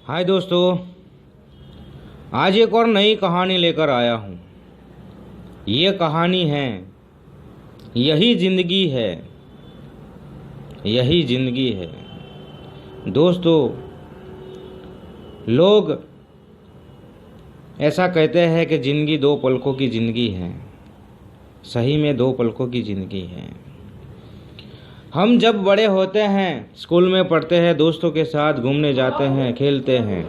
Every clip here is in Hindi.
हाय दोस्तों, आज एक और नई कहानी लेकर आया हूँ। ये कहानी है यही ज़िंदगी है, यही ज़िंदगी है। दोस्तों, लोग ऐसा कहते हैं कि ज़िंदगी दो पलकों की ज़िंदगी है। सही में दो पलकों की ज़िंदगी है। हम जब बड़े होते हैं, स्कूल में पढ़ते हैं, दोस्तों के साथ घूमने जाते हैं, खेलते हैं,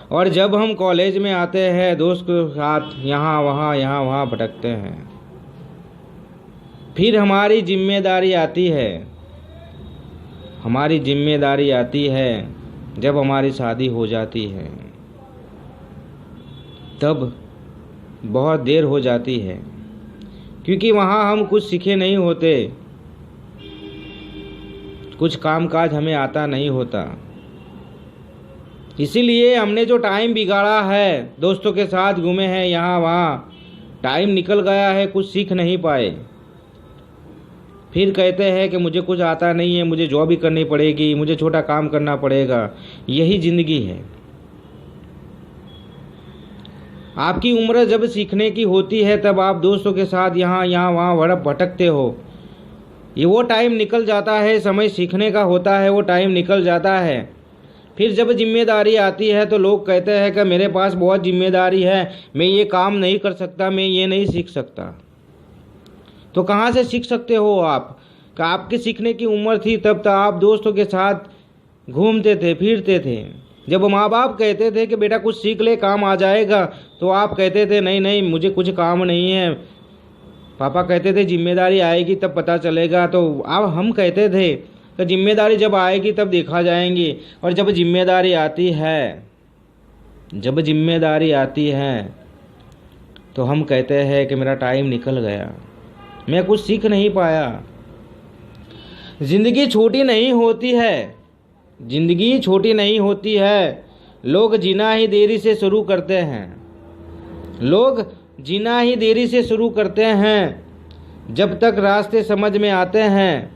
और जब हम कॉलेज में आते हैं, दोस्त के साथ यहाँ वहाँ भटकते हैं। फिर हमारी जिम्मेदारी आती है, हमारी जिम्मेदारी आती है जब हमारी शादी हो जाती है। तब बहुत देर हो जाती है, क्योंकि वहाँ हम कुछ सीखे नहीं होते, कुछ कामकाज हमें आता नहीं होता। इसीलिए हमने जो टाइम बिगाड़ा है, दोस्तों के साथ घूमे हैं यहाँ वहाँ, टाइम निकल गया है, कुछ सीख नहीं पाए। फिर कहते हैं कि मुझे कुछ आता नहीं है, मुझे जॉब भी करनी पड़ेगी, मुझे छोटा काम करना पड़ेगा। यही ज़िंदगी है। आपकी उम्र जब सीखने की होती है, तब आप दोस्तों के साथ यहाँ वहाँ भटकते हो। ये वो टाइम निकल जाता है, समय सीखने का होता है, वो टाइम निकल जाता है। फिर जब जिम्मेदारी आती है तो लोग कहते हैं कि मेरे पास बहुत जिम्मेदारी है, मैं ये काम नहीं कर सकता, मैं ये नहीं सीख सकता। तो कहाँ से सीख सकते हो आप? कि आपकी सीखने की उम्र थी, तब तो आप दोस्तों के साथ घूमते थे, फिरते थे। जब माँ बाप कहते थे कि बेटा कुछ सीख ले, काम आ जाएगा, तो आप कहते थे नहीं मुझे कुछ काम नहीं है। पापा कहते थे जिम्मेदारी आएगी तब पता चलेगा। तो अब हम कहते थे कि जिम्मेदारी जब आएगी तब देखा जाएंगी। और जब जिम्मेदारी आती है, जब जिम्मेदारी आती है तो हम कहते हैं कि मेरा टाइम निकल गया, मैं कुछ सीख नहीं पाया। ज़िंदगी छोटी नहीं होती है, ज़िंदगी छोटी नहीं होती है। लोग जीना ही देरी से शुरू करते हैं, लोग जीना ही देरी से शुरू करते हैं। जब तक रास्ते समझ में आते हैं,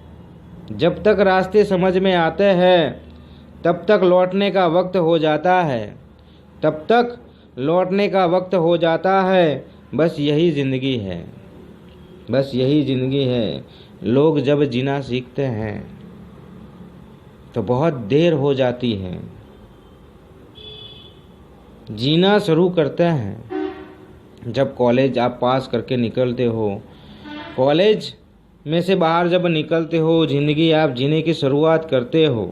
जब तक रास्ते समझ में आते हैं, तब तक लौटने का वक्त हो जाता है, तब तक लौटने का वक्त हो जाता है। बस यही ज़िंदगी है, बस यही ज़िंदगी है। लोग जब जीना सीखते हैं तो बहुत देर हो जाती है। जीना शुरू करते हैं जब कॉलेज आप पास करके निकलते हो, कॉलेज में से बाहर जब निकलते हो, ज़िंदगी आप जीने की शुरुआत करते हो,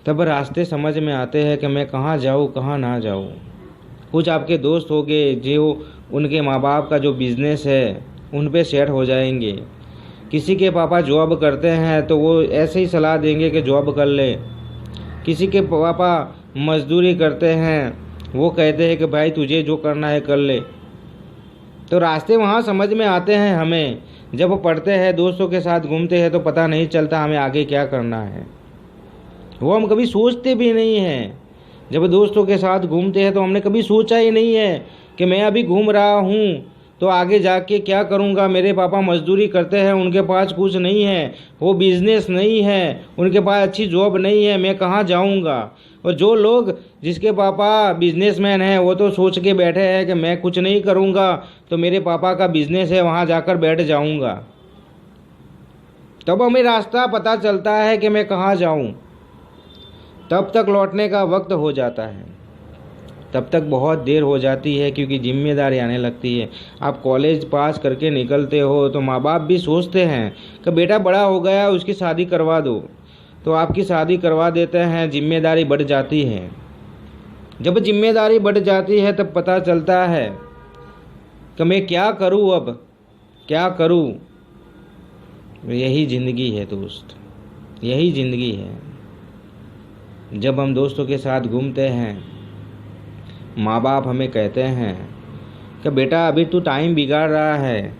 तब रास्ते समझ में आते हैं कि मैं कहाँ जाऊँ, कहाँ ना जाऊँ। कुछ आपके दोस्त होंगे जो उनके माँ बाप का जो बिज़नेस है उन पे सेट हो जाएंगे। किसी के पापा जॉब करते हैं तो वो ऐसे ही सलाह देंगे कि जॉब कर ले। किसी के पापा मजदूरी करते हैं, वो कहते हैं कि भाई तुझे जो करना है कर ले। तो रास्ते वहाँ समझ में आते हैं हमें। जब पढ़ते हैं, दोस्तों के साथ घूमते हैं, तो पता नहीं चलता हमें आगे क्या करना है। वो हम कभी सोचते भी नहीं हैं। जब दोस्तों के साथ घूमते हैं तो हमने कभी सोचा ही नहीं है कि मैं अभी घूम रहा हूँ तो आगे जाके क्या करूँगा। मेरे पापा मजदूरी करते हैं, उनके पास कुछ नहीं है, वो बिज़नेस नहीं है, उनके पास अच्छी जॉब नहीं है, मैं कहाँ जाऊँगा। और जो लोग जिसके पापा बिजनेसमैन हैं, वो तो सोच के बैठे हैं कि मैं कुछ नहीं करूँगा तो मेरे पापा का बिज़नेस है, वहाँ जाकर बैठ जाऊँगा। तब हमें रास्ता पता चलता है कि मैं कहाँ जाऊँ। तब तक लौटने का वक्त हो जाता है, तब तक बहुत देर हो जाती है, क्योंकि जिम्मेदारी आने लगती है। आप कॉलेज पास करके निकलते हो तो माँ बाप भी सोचते हैं कि बेटा बड़ा हो गया, उसकी शादी करवा दो। तो आपकी शादी करवा देते हैं, जिम्मेदारी बढ़ जाती है। जब जिम्मेदारी बढ़ जाती है तब पता चलता है कि मैं क्या करूं, अब क्या करूं। यही ज़िंदगी है दोस्त, यही ज़िंदगी है। जब हम दोस्तों के साथ घूमते हैं, माँ बाप हमें कहते हैं कि बेटा अभी तू टाइम बिगाड़ रहा है,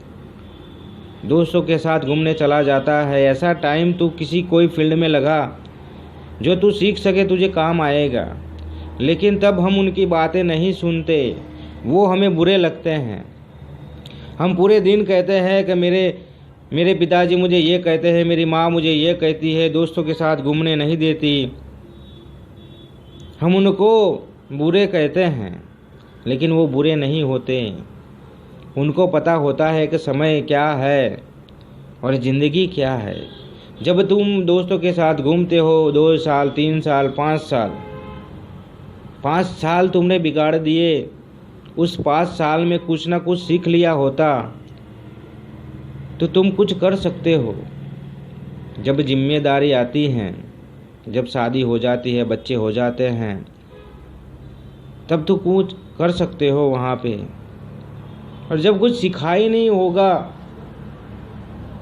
दोस्तों के साथ घूमने चला जाता है। ऐसा टाइम तू किसी कोई फील्ड में लगा जो तू सीख सके, तुझे काम आएगा। लेकिन तब हम उनकी बातें नहीं सुनते, वो हमें बुरे लगते हैं। हम पूरे दिन कहते हैं कि मेरे पिताजी मुझे ये कहते हैं, मेरी माँ मुझे ये कहती है, दोस्तों के साथ घूमने नहीं देती। हम उनको बुरे कहते हैं, लेकिन वो बुरे नहीं होते। उनको पता होता है कि समय क्या है और ज़िंदगी क्या है। जब तुम दोस्तों के साथ घूमते हो 2 साल, 3 साल, 5 साल, 5 साल तुमने बिगाड़ दिए, उस 5 साल में कुछ ना कुछ सीख लिया होता तो तुम कुछ कर सकते हो। जब जिम्मेदारी आती हैं, जब शादी हो जाती है, बच्चे हो जाते हैं, तब तो कुछ कर सकते हो वहाँ पे। और जब कुछ सिखा ही नहीं होगा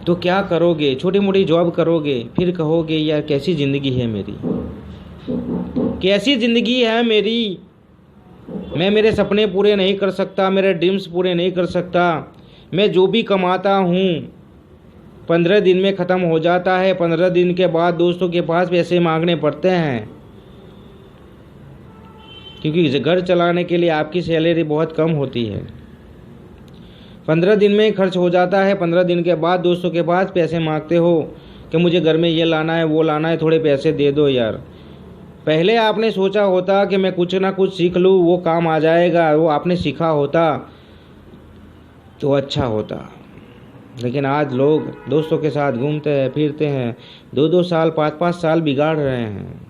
तो क्या करोगे? छोटी मोटी जॉब करोगे, फिर कहोगे यार कैसी ज़िंदगी है मेरी, कैसी ज़िंदगी है मेरी। मैं मेरे सपने पूरे नहीं कर सकता, मेरे ड्रीम्स पूरे नहीं कर सकता। मैं जो भी कमाता हूँ 15 दिन में ख़त्म हो जाता है। 15 दिन के बाद दोस्तों के पास पैसे मांगने पड़ते हैं, क्योंकि घर चलाने के लिए आपकी सैलरी बहुत कम होती है। 15 दिन में खर्च हो जाता है। 15 दिन के बाद दोस्तों के पास पैसे मांगते हो कि मुझे घर में ये लाना है, वो लाना है, थोड़े पैसे दे दो यार। पहले आपने सोचा होता कि मैं कुछ ना कुछ सीख लूँ, वो काम आ जाएगा, वो आपने सीखा होता तो अच्छा होता। लेकिन आज लोग दोस्तों के साथ घूमते हैं, फिरते हैं, 2-2 साल, 5-5 साल बिगाड़ रहे हैं।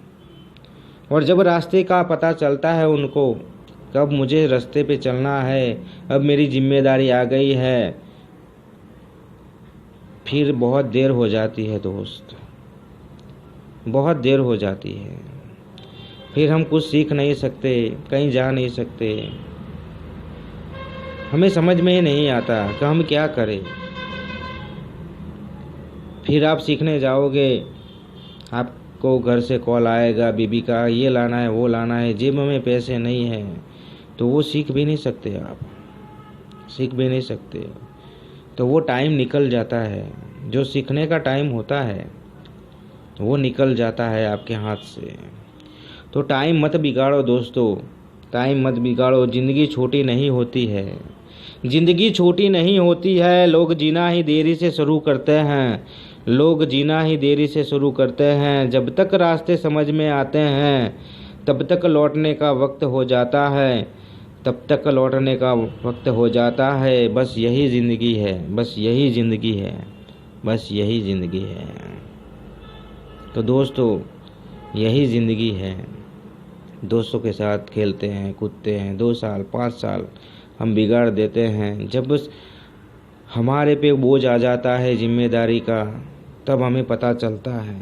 और जब रास्ते का पता चलता है उनको, कब मुझे रास्ते पे चलना है, अब मेरी जिम्मेदारी आ गई है, फिर बहुत देर हो जाती है दोस्त, बहुत देर हो जाती है। फिर हम कुछ सीख नहीं सकते, कहीं जा नहीं सकते। हमें समझ में ही नहीं आता कि हम क्या करें। फिर आप सीखने जाओगे, आपको घर से कॉल आएगा बीबी का, ये लाना है, वो लाना है, जेब में पैसे नहीं है, तो वो सीख भी नहीं सकते, आप सीख भी नहीं सकते। तो वो टाइम निकल जाता है, जो सीखने का टाइम होता है वो निकल जाता है आपके हाथ से। तो टाइम मत बिगाड़ो दोस्तों, टाइम मत बिगाड़ो। ज़िंदगी छोटी नहीं होती है, ज़िंदगी छोटी नहीं होती है। लोग जीना ही देरी से शुरू करते हैं, लोग जीना ही देरी से शुरू करते हैं। जब तक रास्ते समझ में आते हैं तब तक लौटने का वक्त हो जाता है, तब तक लौटने का वक्त हो जाता है। बस यही ज़िंदगी है, बस यही ज़िंदगी है, बस यही ज़िंदगी है। तो दोस्तों यही ज़िंदगी है। दोस्तों के साथ खेलते हैं, कूदते हैं, 2 साल, 5 साल हम बिगाड़ देते हैं। जब हमारे पे बोझ आ जाता है जिम्मेदारी का, तब हमें पता चलता है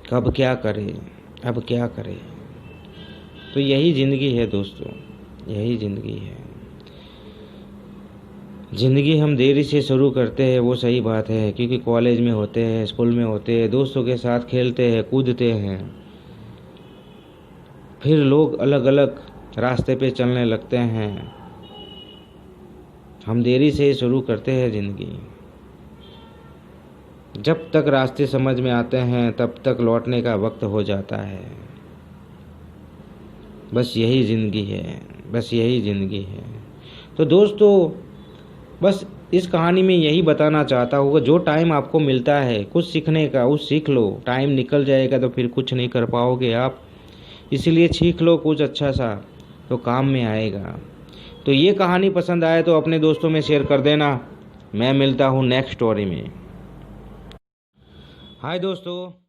कब क्या करें, अब क्या करें। तो यही ज़िंदगी है दोस्तों, यही ज़िंदगी है। ज़िंदगी हम देरी से शुरू करते हैं, वो सही बात है, क्योंकि कॉलेज में होते हैं, स्कूल में होते हैं, दोस्तों के साथ खेलते हैं, कूदते हैं। फिर लोग अलग अलग रास्ते पे चलने लगते हैं। हम देरी से शुरू करते हैं ज़िंदगी। जब तक रास्ते समझ में आते हैं तब तक लौटने का वक्त हो जाता है। बस यही ज़िंदगी है, बस यही ज़िंदगी है। तो दोस्तों बस इस कहानी में यही बताना चाहता हूँ कि जो टाइम आपको मिलता है कुछ सीखने का, उस सीख लो। टाइम निकल जाएगा तो फिर कुछ नहीं कर पाओगे आप, इसलिए सीख लो कुछ अच्छा सा, तो काम में आएगा। तो ये कहानी पसंद आए तो अपने दोस्तों में शेयर कर देना। मैं मिलता हूँ नेक्स्ट स्टोरी में। हाय दोस्तों।